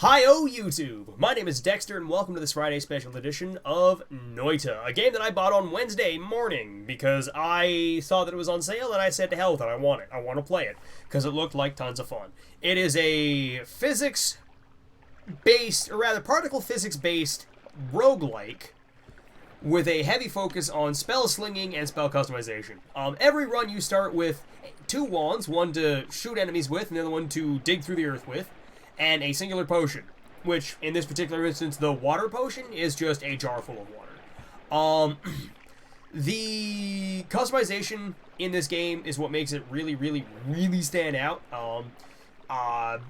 Hi-oh YouTube! My name is Dexter and welcome to this Friday special edition of Noita, a game that I bought on Wednesday morning because I saw that it was on sale and I said to hell with it, I want it. I want to play it because it looked like tons of fun. It is a physics-based, or rather particle physics-based roguelike with a heavy focus on spell slinging and spell customization. Every run you start with two wands, one to shoot enemies with and the other one to dig through the earth with, and a singular potion, which, in this particular instance, the water potion is just a jar full of water. The customization in this game is what makes it really stand out.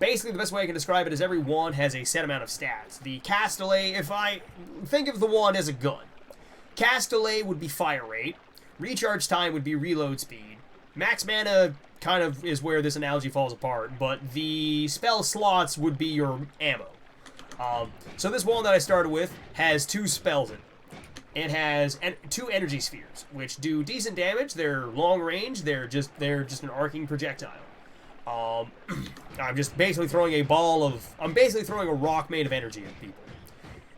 Basically, the best way I can describe it is every wand has a set amount of stats. The cast delay, if I think of the wand as a gun, cast delay would be fire rate, recharge time would be reload speed, max mana kind of is where this analogy falls apart, but the spell slots would be your ammo. So this one that I started with has two spells in it. It has two energy spheres, which do decent damage. They're long range. They're just an arcing projectile. I'm just basically throwing I'm basically throwing a rock made of energy at people,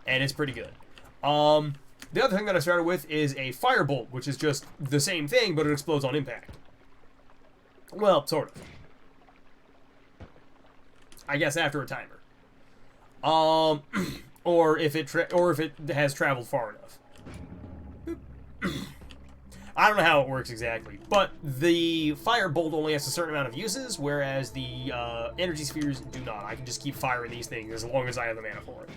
and it's pretty good. The other thing that I started with is a firebolt, which is just the same thing, but it explodes on impact. Well, sort of. I guess after a timer. Or if it has traveled far enough. I don't know how it works exactly, but the firebolt only has a certain amount of uses, whereas the energy spheres do not. I can just keep firing these things as long as I have the mana for it.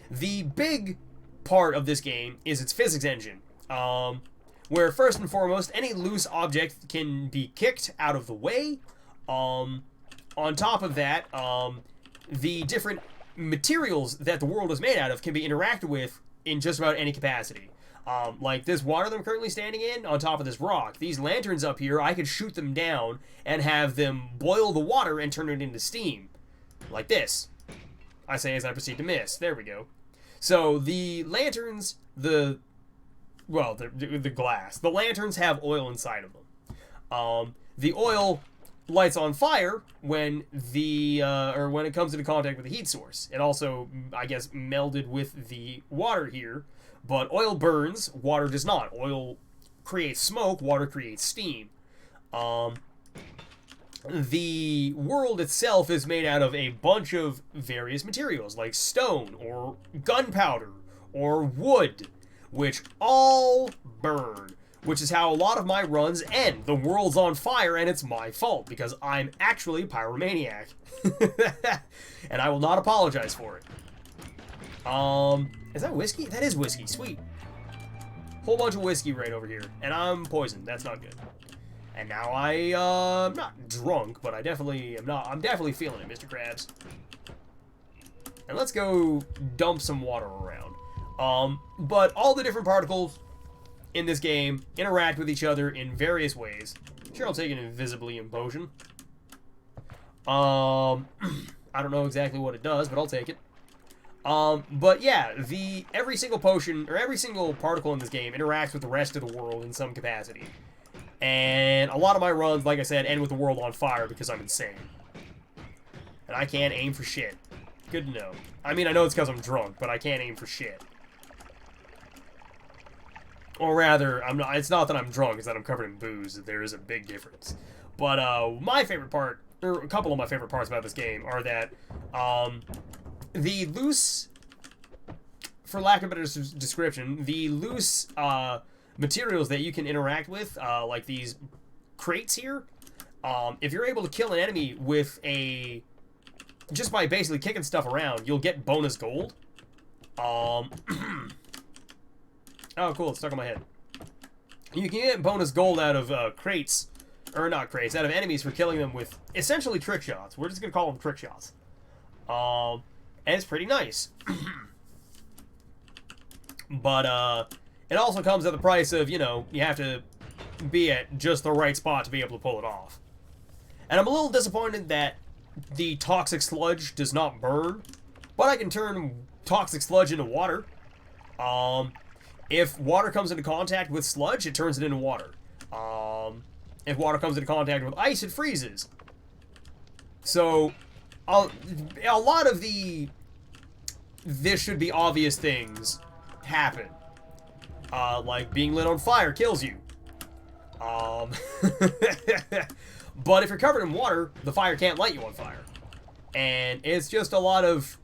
The big part of this game is its physics engine. Where first and foremost, any loose object can be kicked out of the way. On top of that, the different materials that the world is made out of can be interacted with in just about any capacity. Like this water that I'm currently standing in, on top of this rock. These lanterns up here, I could shoot them down and have them boil the water and turn it into steam. Like this. I say as I proceed to miss. There we go. So the lanterns, the glass. The lanterns have oil inside of them. The oil lights on fire when when it comes into contact with the heat source. It also, I guess, melded with the water here, but oil burns, water does not. Oil creates smoke, water creates steam. The world itself is made out of a bunch of various materials, like stone, or gunpowder, or wood, which all burn, which is how a lot of my runs end. The world's on fire, and it's my fault, because I'm actually a pyromaniac. And I will not apologize for it. Is that whiskey? That is whiskey. Sweet. Whole bunch of whiskey right over here. And I'm poisoned. That's not good. And now I'm not drunk, but I definitely am not. I'm definitely feeling it, Mr. Krabs. And let's go dump some water around. But all the different particles in this game interact with each other in various ways. Sure, I'll take an Invisibilium potion. I don't know exactly what it does, but I'll take it. But yeah, every single potion, or every single particle in this game interacts with the rest of the world in some capacity. And a lot of my runs, like I said, end with the world on fire because I'm insane. And I can't aim for shit. Good to know. I mean, I know it's because I'm drunk, but I can't aim for shit. Or rather, I'm not. It's not that I'm drunk; it's that I'm covered in booze. There is a big difference. But my favorite part, or a couple of my favorite parts about this game, are that the loose, for lack of a better description, the loose materials that you can interact with, like these crates here. If you're able to kill an enemy with just by basically kicking stuff around, you'll get bonus gold. Oh, cool, it's stuck on my head. You can get bonus gold out of crates, or not crates, out of enemies for killing them with essentially trick shots. We're just going to call them trick shots. And it's pretty nice. But it also comes at the price of, you have to be at just the right spot to be able to pull it off. And I'm a little disappointed that the toxic sludge does not burn, but I can turn toxic sludge into water. If water comes into contact with sludge, it turns it into water. If water comes into contact with ice, it freezes. So a lot of the this should be obvious things happen. Like being lit on fire kills you. But if you're covered in water, the fire can't light you on fire. And it's just a lot of,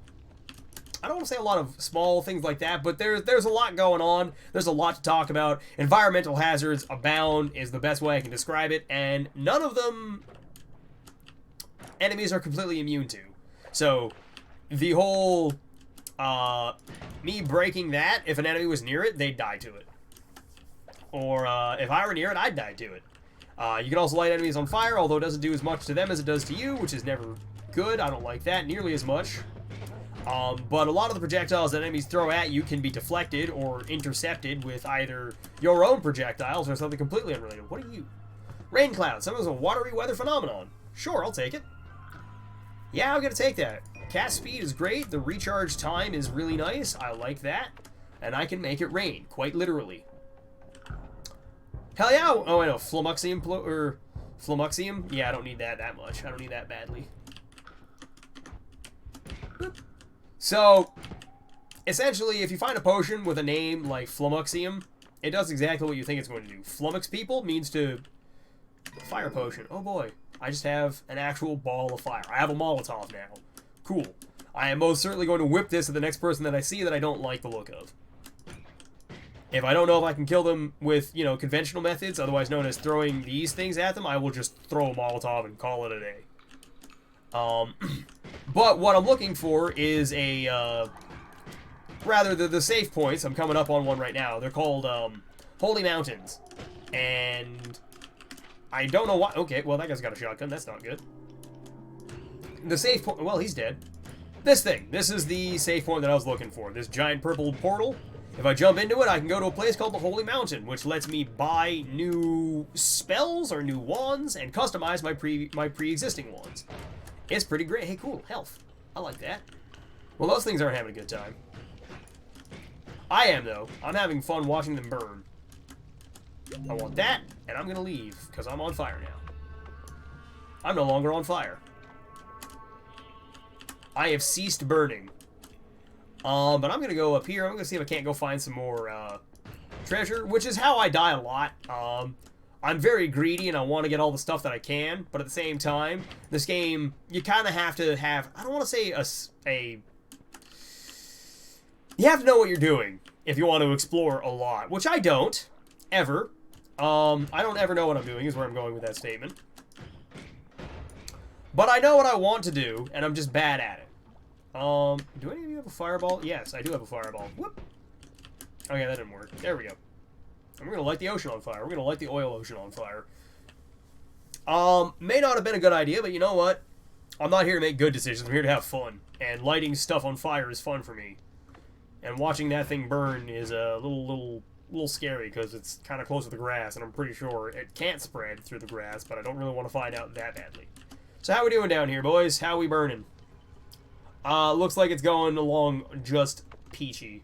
I don't want to say a lot of small things like that, but there's a lot going on. There's a lot to talk about. Environmental hazards abound is the best way I can describe it, and none of them enemies are completely immune to. So the whole me breaking that, if an enemy was near it, they'd die to it. Or if I were near it, I'd die to it. You can also light enemies on fire, although it doesn't do as much to them as it does to you, which is never good. I don't like that nearly as much. But a lot of the projectiles that enemies throw at you can be deflected or intercepted with either your own projectiles or something completely unrelated. What are you? Rain clouds. Sometimes a watery weather phenomenon. Sure, I'll take it. Yeah, I'm going to take that. Cast speed is great. The recharge time is really nice. I like that. And I can make it rain, quite literally. Hell yeah! Oh, I know. Flummuxium, or Flummuxium? Yeah, I don't need that much. I don't need that badly. So, essentially, if you find a potion with a name like Flummuxium, it does exactly what you think it's going to do. Flummox people means to... Fire potion. Oh boy. I just have an actual ball of fire. I have a Molotov now. Cool. I am most certainly going to whip this at the next person that I see that I don't like the look of. If I don't know if I can kill them with, you know, conventional methods, otherwise known as throwing these things at them, I will just throw a Molotov and call it a day. But what I'm looking for is a, rather the save points. I'm coming up on one right now. They're called, Holy Mountains. And I don't know why. Okay, well, that guy's got a shotgun. That's not good. The save point, well, he's dead. This thing. This is the save point that I was looking for. This giant purple portal. If I jump into it, I can go to a place called the Holy Mountain, which lets me buy new spells or new wands and customize my pre-existing wands. It's pretty great. Hey, cool. Health. I like that. Well, those things aren't having a good time. I am, though. I'm having fun watching them burn. I want that, and I'm going to leave, because I'm on fire now. I'm no longer on fire. I have ceased burning. But I'm going to go up here. I'm going to see if I can't go find some more treasure, which is how I die a lot. I'm very greedy and I want to get all the stuff that I can, but at the same time, this game, you kind of have to have, I don't want to say you have to know what you're doing if you want to explore a lot, which I don't, ever. I don't ever know what I'm doing is where I'm going with that statement. But I know what I want to do, and I'm just bad at it. Do any of you have a fireball? Yes, I do have a fireball. Whoop. Oh yeah, that didn't work. There we go. And we're gonna light the ocean on fire. We're gonna light the oil ocean on fire. May not have been a good idea, but you know what? I'm not here to make good decisions. I'm here to have fun. And lighting stuff on fire is fun for me. And watching that thing burn is a little scary because it's kind of close to the grass, and I'm pretty sure it can't spread through the grass, but I don't really want to find out that badly. So how we doing down here, boys? How we burning? Looks like it's going along just peachy.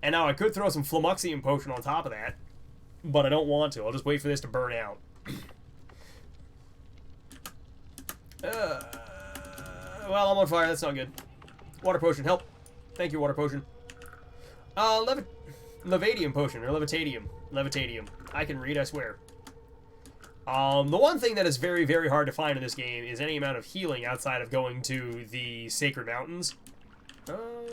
And now I could throw some Flummuxium potion on top of that, but I don't want to. I'll just wait for this to burn out. Well, I'm on fire. That's not good. Water potion, help. Thank you, water potion. Levadium potion, or Levitadium. Levitadium. I can read, I swear. The one thing that is very, very hard to find in this game is any amount of healing outside of going to the Sacred Mountains.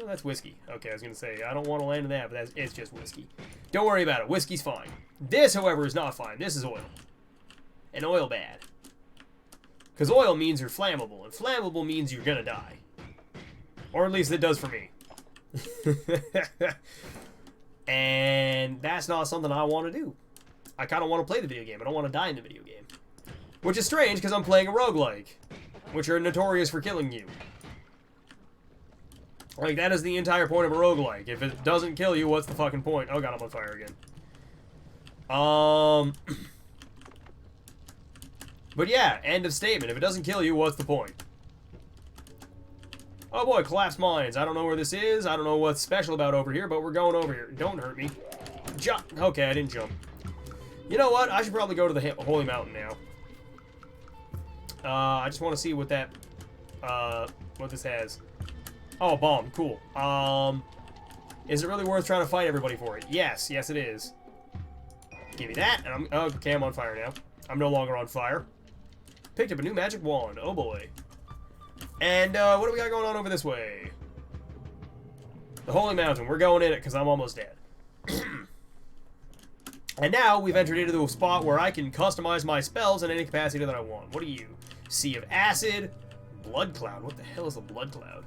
That's whiskey. Okay, I was going to say, I don't want to land in that, but it's just whiskey. Don't worry about it. Whiskey's fine. This, however, is not fine. This is oil. And oil bad. Because oil means you're flammable, and flammable means you're going to die. Or at least it does for me. And that's not something I want to do. I kind of want to play the video game. I don't want to die in the video game. Which is strange, because I'm playing a roguelike, which are notorious for killing you. Like, that is the entire point of a roguelike. If it doesn't kill you, what's the fucking point? Oh god, I'm on fire again. But yeah, end of statement. If it doesn't kill you, what's the point? Oh boy, collapsed mines. I don't know where this is. I don't know what's special about over here, but we're going over here. Don't hurt me. Jump. Okay, I didn't jump. You know what? I should probably go to the Holy Mountain now. I just want to see what that what this has. Oh, a bomb. Cool. Is it really worth trying to fight everybody for it? Yes. Yes, it is. Give me that. And I'm... Okay, I'm on fire now. I'm no longer on fire. Picked up a new magic wand. Oh, boy. And, what do we got going on over this way? The Holy Mountain. We're going in it because I'm almost dead. And now we've entered into a spot where I can customize my spells in any capacity that I want. What are you? Sea of Acid. Blood Cloud. What the hell is a Blood Cloud?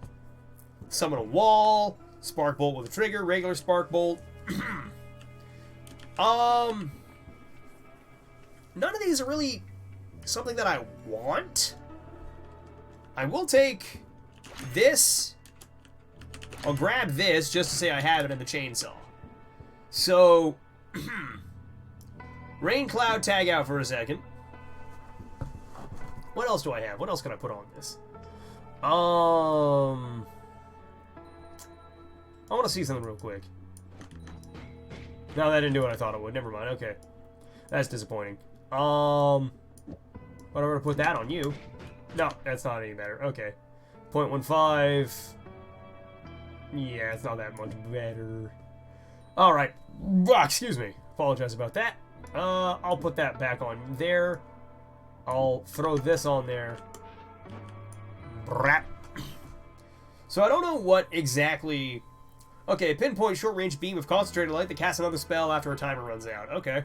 Summon a wall. Spark Bolt with a trigger. Regular Spark Bolt. None of these are really something that I want. I will take this. I'll grab this just to say I have it in the chainsaw. So, Rain Cloud, tag out for a second. What else do I have? What else can I put on this? I want to see something real quick. No, that didn't do what I thought it would. Never mind. Okay. That's disappointing. But I'm going to put that on you. No, that's not any better. Okay. 0.15. Yeah, it's not that much better. Alright. Excuse me. Apologize about that. I'll put that back on there. I'll throw this on there. Brat. So I don't know what exactly... Okay, pinpoint short-range beam of concentrated light that casts another spell after a timer runs out. Okay.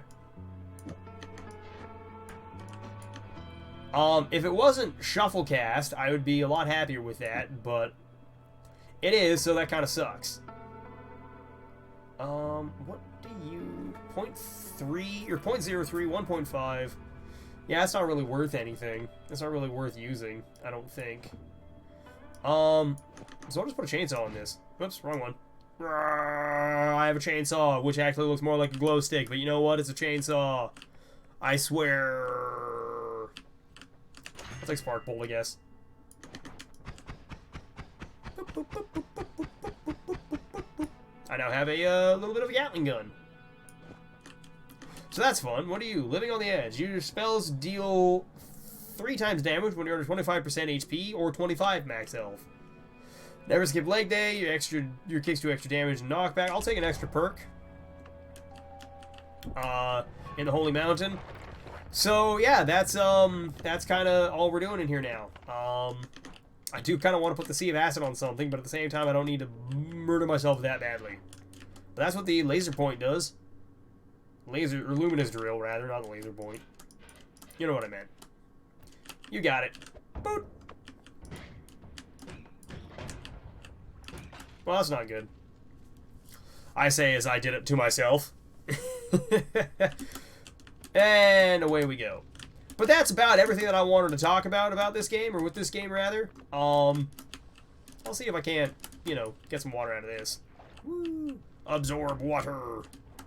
If it wasn't shuffle cast, I would be a lot happier with that, but it is, so that kind of sucks. What do you... 0.3 or 0.03, 1.5. Yeah, that's not really worth anything. That's not really worth using, I don't think. So I'll just put a chainsaw on this. Oops, wrong one. I have a chainsaw, which actually looks more like a glow stick, but you know what? It's a chainsaw. I swear. I'll take Spark Bolt, I guess. I now have a little bit of a Gatling gun. So that's fun. What are you? Living on the Edge. Your spells deal 3 times damage when you're under 25% HP or 25 max health. Never skip leg day. Your kicks do extra damage and knockback. I'll take an extra perk. In the Holy Mountain. So yeah, that's kind of all we're doing in here now. I do kind of want to put the Sea of Acid on something, but at the same time, I don't need to murder myself that badly. But that's what the laser point does. Laser, or luminous drill, rather, not the laser point. You know what I meant. You got it. Boop. Well, that's not good. I say as I did it to myself. And away we go. But that's about everything that I wanted to talk about this game, or with this game, rather. I'll see if I can't, you know, get some water out of this. Woo. Absorb water.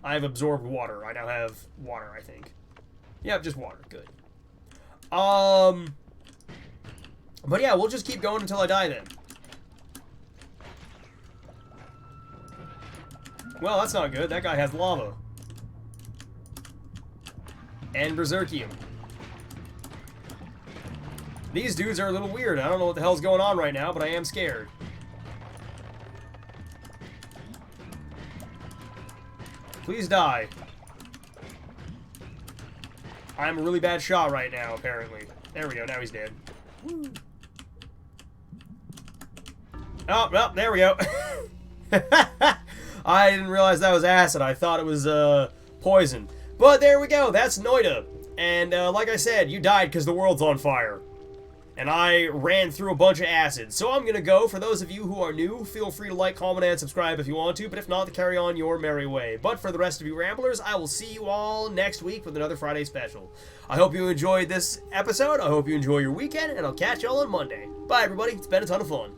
I've absorbed water. I now have water, I think. Yep, just water. Good. But yeah, we'll just keep going until I die then. Well, that's not good. That guy has lava. And Berserkium. These dudes are a little weird. I don't know what the hell's going on right now, but I am scared. Please die. I'm a really bad shot right now, apparently. There we go. Now he's dead. Woo. Oh, well, there we go. I didn't realize that was acid. I thought it was poison. But there we go. That's Noita. And like I said, you died because the world's on fire. And I ran through a bunch of acid. So I'm going to go. For those of you who are new, feel free to like, comment, and subscribe if you want to. But if not, to carry on your merry way. But for the rest of you ramblers, I will see you all next week with another Friday special. I hope you enjoyed this episode. I hope you enjoy your weekend. And I'll catch you all on Monday. Bye, everybody. It's been a ton of fun.